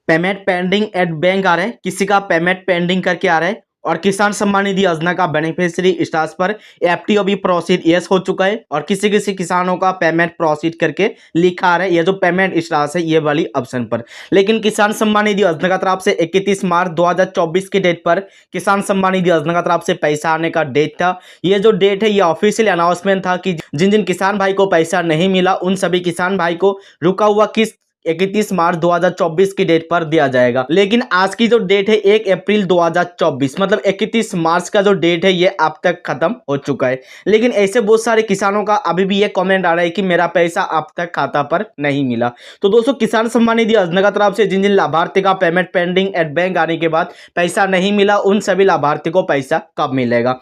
Payment pending at bank आ रहा है, किसी का पेमेंट पेंडिंग करके आ रहा है और किसान सम्मान निधि योजना का बेनिफिशियरी स्टेटस पर एफटीओ भी प्रोसीड यस हो चुका है और किसी किसी किसानों का पेमेंट प्रोसीड करके लिखा आ रहा है। ये जो पेमेंट स्टेटस है ये वाली ऑप्शन पर, लेकिन किसान सम्मान निधि योजना का तरफ से 31 मार्च 2024 की डेट पर किसान सम्मान निधि योजना का तरफ से पैसा आने का डेट था। ये जो डेट है ये ऑफिशियल अनाउंसमेंट था कि जिन जिन किसान भाई को पैसा नहीं मिला उन सभी किसान भाई को रुका हुआ किस्त 31 मार्च 2024 की डेट पर दिया जाएगा। लेकिन आज की जो डेट है 1 अप्रैल 2024, मतलब 31 मार्च का जो डेट है ये अब तक खत्म हो चुका है। लेकिन ऐसे बहुत सारे किसानों का अभी भी ये कमेंट आ रहा है कि मेरा पैसा अब तक खाता पर नहीं मिला। तो दोस्तों, किसान सम्मान निधि योजना की तरफ से जिन जिन लाभार्थी का पेमेंट पेंडिंग एट बैंक आने के बाद पैसा नहीं मिला उन सभी लाभार्थी को पैसा कब मिलेगा।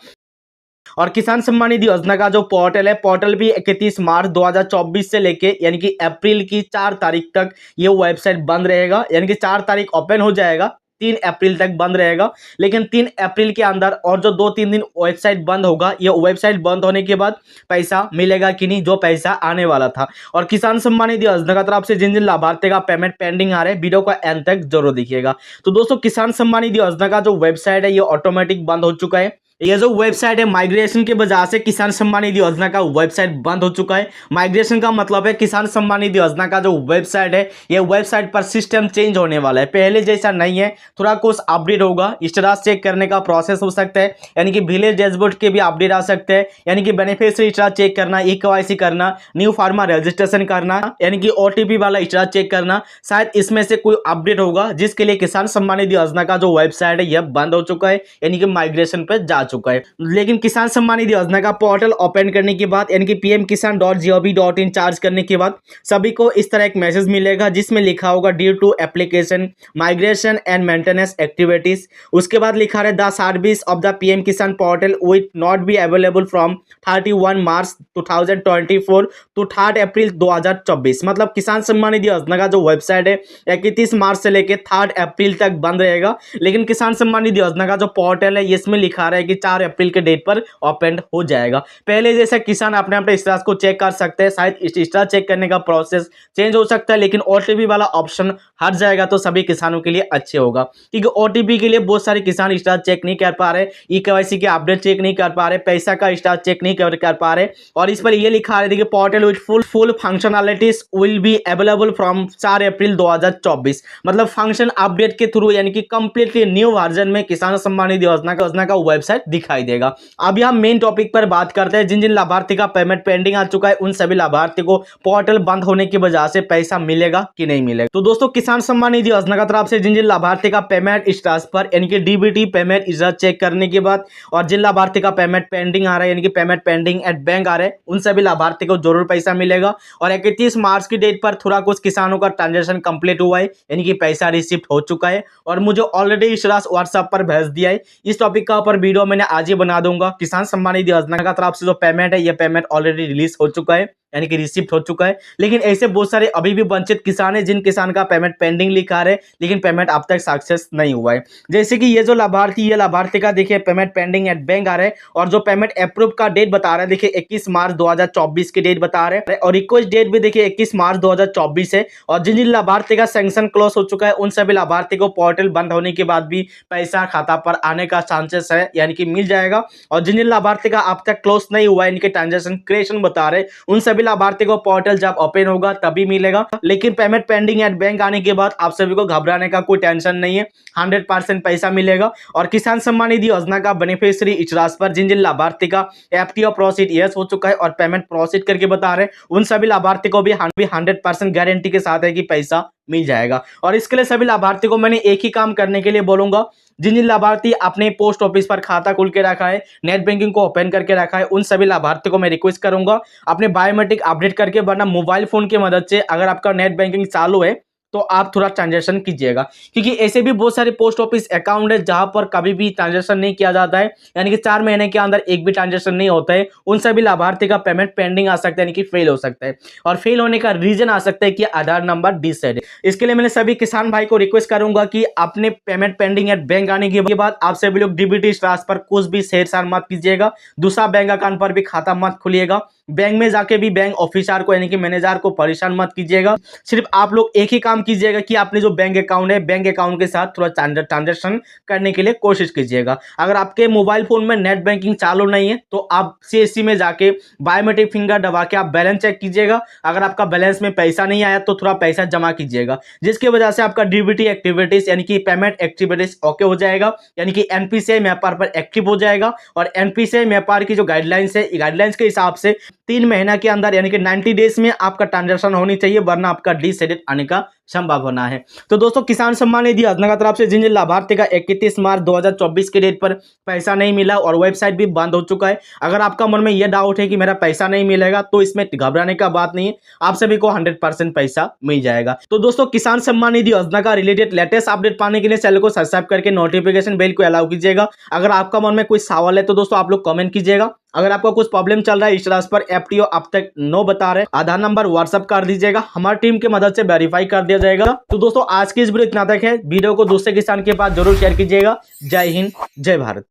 और किसान सम्मान निधि योजना का जो पोर्टल है, पोर्टल भी 31 मार्च 2024 से लेके यानी कि अप्रैल की 4 तारीख तक ये वेबसाइट बंद रहेगा। यानी कि 4 तारीख ओपन हो जाएगा, 3 अप्रैल तक बंद रहेगा। लेकिन 3 अप्रैल के अंदर और जो 2-3 दिन वेबसाइट बंद होगा, ये वेबसाइट बंद होने के बाद पैसा मिलेगा कि नहीं, जो पैसा आने वाला था। और किसान सम्मान निधि योजना की तरफ से जिन जिन लाभार्थी का पेमेंट पेंडिंग आ रहा है, वीडियो का एंड तक जरूर देखिएगा। तो दोस्तों, किसान सम्मान निधि योजना का जो वेबसाइट है ये ऑटोमेटिक बंद हो चुका है। ये जो वेबसाइट है माइग्रेशन की वजह से किसान सम्मान निधि योजना का वेबसाइट बंद हो चुका है। माइग्रेशन का मतलब है किसान सम्मान निधि योजना का जो वेबसाइट है ये वेबसाइट पर सिस्टम चेंज होने वाला है, पहले जैसा नहीं है, थोड़ा कुछ अपडेट होगा। स्टेटस चेक करने का प्रोसेस हो सकता है, यानी कि विलेज डैशबोर्ड के भी अपडेट आ सकते हैं, यानी कि बेनिफिशियरी स्टेटस चेक करना, ई-केवाईसी करना, न्यू फार्मर रजिस्ट्रेशन करना, यानी कि ओटीपी वाला स्टेटस चेक करना, शायद इसमें से कोई अपडेट होगा जिसके लिए किसान सम्मान निधि योजना का जो वेबसाइट है यह बंद हो चुका है, यानी कि माइग्रेशन पर जा चुका है। लेकिन किसान सम्मान निधि योजना का पोर्टल ओपन करने के बाद यानी कि pmkisan.gov.in चार्ज करने के बाद सभी को इस तरह एक मैसेज मिलेगा जिसमें लिखा होगा due to application migration and maintenance activities. उसके बाद लिखा है the service of the PM Kisan portal will not be available from 31 March 2024 to 3 April 2024। मतलब किसान सम्मान निधि योजना का जो वेबसाइट है 31 मार्च से लेकर 3 अप्रैल तक बंद रहेगा। लेकिन किसान सम्मान निधि योजना का जो पोर्टल है इसमें लिखा रहा है कि 4 अप्रैल के डेट पर ओपन हो जाएगा। पहले जैसे किसान अपने अपने स्टेटस को चेक कर सकते हैं, शायद स्टेटस चेक करने का प्रोसेस चेंज हो सकता है, लेकिन ओटीपी वाला ऑप्शन हट जाएगा तो सभी किसानों के लिए अच्छे होगा। क्योंकि ओटीपी के लिए बहुत सारे किसान स्टेटस चेक नहीं कर पा रहे, ई-केवाईसी के अपडेट चेक नहीं कर पा रहे, पैसा का स्टेटस चेक नहीं कर पा रहे। और इस पर यह लिखा है कि portal with full functionalities will be available from 4 अप्रैल 2024। मतलब फंक्शन अपडेट के थ्रू यानी कि कंप्लीटली न्यू वर्जन में किसान सम्मान निधि योजना का वेबसाइट दिखाई देगा। अब यहाँ मेन टॉपिक पर बात करते हैं, जिन जिन लाभार्थी का पेमेंट पेंडिंग आ चुका है उन सभी लाभार्थी को पोर्टल बंद होने की वजह से पैसा मिलेगा कि नहीं मिलेगा। तो दोस्तों, किसान सम्मान निधि योजना की तरफ से जिन जिन लाभार्थी का पेमेंट स्टेटस पर यानी कि डीबीटी पेमेंट स्टेटस चेक करने के बाद और जिन लाभार्थी का पेमेंट पेंडिंग आ रहा है यानी कि पेमेंट पेंडिंग एट बैंक आ रहा है उन सभी लाभार्थी को जरूर पैसा मिलेगा। और 31 मार्च की डेट पर थोड़ा कुछ किसानों का ट्रांजेक्शन कंप्लीट हुआ है, यानी कि पैसा रिसीव हो चुका है और मुझे ऑलरेडी स्टेटस व्हाट्सएप पर भेज दिया है। इस टॉपिक का ऊपर वीडियो मैंने आज ही बना दूंगा। किसान सम्मान निधि योजना का तरफ से जो पेमेंट है ये पेमेंट ऑलरेडी रिलीज हो चुका है, यानी कि रिसीव्ड हो चुका है। लेकिन ऐसे बहुत सारे अभी भी वंचित किसान है जिन किसान का पेमेंट पेंडिंग लिखा है लेकिन पेमेंट अब तक सक्सेस नहीं हुआ है। जैसे कि ये जो लाभार्थी, ये लाभार्थी का देखिए पेमेंट पेंडिंग एट बैंक आ रहा है और जो पेमेंट अप्रूव का डेट बता रहा है देखिए 21 मार्च 2024 की डेट बता रहे हैं और रिक्वेस्ट डेट भी देखिए 21 मार्च 2024 है। और जिन जिन लाभार्थी का सैंक्शन क्लोज हो चुका है उन सभी लाभार्थी को पोर्टल बंद होने के बाद भी पैसा खाता पर आने का चांसेस है, यानी कि मिल जाएगा। और जिन जिन लाभार्थी का अब तक क्लोज नहीं हुआ है, इनके ट्रांजेक्शन क्रिएशन बता रहे उन सभी लाभार्थी को पोर्टल जब ओपन होगा तभी मिलेगा। लेकिन पेमेंट पेंडिंग एट बैंक आने के बाद आप सभी को घबराने का कोई टेंशन नहीं है, 100% पैसा मिलेगा। और किसान सम्मान निधि योजना का बेनिफिशियरी स्टेटस पर जिन जिन लाभार्थी का एफटीओ प्रोसीड यस हो चुका है और पेमेंट प्रोसीड करके बता रहे उन सभी लाभार्थी को भी 100% गारंटी के साथ है कि पैसा मिल जाएगा। और इसके लिए सभी लाभार्थी को मैंने एक ही काम करने के लिए बोलूंगा, जिन जिन लाभार्थी अपने पोस्ट ऑफिस पर खाता खुल के रखा है, नेट बैंकिंग को ओपन करके रखा है, उन सभी लाभार्थी को मैं रिक्वेस्ट करूंगा अपने बायोमेट्रिक अपडेट करके, वरना मोबाइल फोन की मदद से अगर आपका नेट बैंकिंग चालू है तो आप थोड़ा ट्रांजेक्शन कीजिएगा। क्योंकि ऐसे भी बहुत सारे पोस्ट ऑफिस अकाउंट है जहां पर कभी भी ट्रांजेक्शन नहीं किया जाता है, यानी कि 4 महीने के अंदर एक भी ट्रांजेक्शन नहीं होता है। उन सभी लाभार्थी का पेमेंट पेंडिंग आ सकता है, यानी कि फेल हो सकता है। और फेल होने का रीजन आ सकता है कि आधार नंबर डिसेड है। इसके लिए मैंने सभी किसान भाई को रिक्वेस्ट करूंगा कि अपने पेमेंट पेंडिंग एट बैंक आने के बाद आप सभी लोग डीबीटी स्टेटस पर कुछ भी शेयर मत कीजिएगा, दूसरा बैंक अकाउंट पर भी खाता मत खोलिएगा। बैंक में जाके भी बैंक ऑफिसर को यानी कि मैनेजर को परेशान मत कीजिएगा। सिर्फ आप लोग एक ही काम कीजिएगा कि अपने जो बैंक अकाउंट है, बैंक अकाउंट के साथ थोड़ा ट्रांजेक्शन करने के लिए कोशिश कीजिएगा। अगर आपके मोबाइल फोन में नेट बैंकिंग चालू नहीं है तो आप सीएससी में जाके बायोमेट्रिक फिंगर दबा के आप बैलेंस चेक कीजिएगा। अगर आपका बैलेंस में पैसा नहीं आया तो थोड़ा पैसा जमा कीजिएगा, जिसकी वजह से आपका डीबीटी एक्टिविटीज यानी कि पेमेंट एक्टिविटीज ओके हो जाएगा, यानी कि एनपीसीआई व्यापार पर एक्टिव हो जाएगा। और एनपीसीआई व्यापार की जो गाइडलाइंस है, गाइडलाइंस के हिसाब से 3 महीना के अंदर यानी कि 90 डेज में आपका ट्रांजैक्शन होनी चाहिए, वरना आपका डिसेडेट आने का संभावना है। तो दोस्तों, किसान सम्मान निधि योजना की तरफ से जिन जिन लाभार्थी का 31 मार्च 2024 के डेट पर पैसा नहीं मिला और वेबसाइट भी बंद हो चुका है, अगर आपका मन में यह डाउट है कि मेरा पैसा नहीं मिलेगा, तो इसमें घबराने का बात नहीं है, आप सभी को 100% पैसा मिल जाएगा। तो दोस्तों, किसान सम्मान निधि योजना का रिलेटेड लेटेस्ट अपडेट पाने के लिए चैनल को सब्सक्राइब करके नोटिफिकेशन बेल को अलाउ कीजिएगा। अगर आपका मन में कोई सवाल है तो दोस्तों आप लोग कमेंट कीजिएगा। अगर आपको कुछ प्रॉब्लम चल रहा है इस राशि पर एफटीओ अब तक नो बता रहे, आधार नंबर व्हाट्सअप कर दीजिएगा, हमारी टीम की मदद से वेरीफाई कर दिया जाएगा। तो दोस्तों, आज की इस वीडियो इतना तक है। वीडियो को दूसरे किसान के पास जरूर शेयर कीजिएगा। जय हिंद, जय भारत।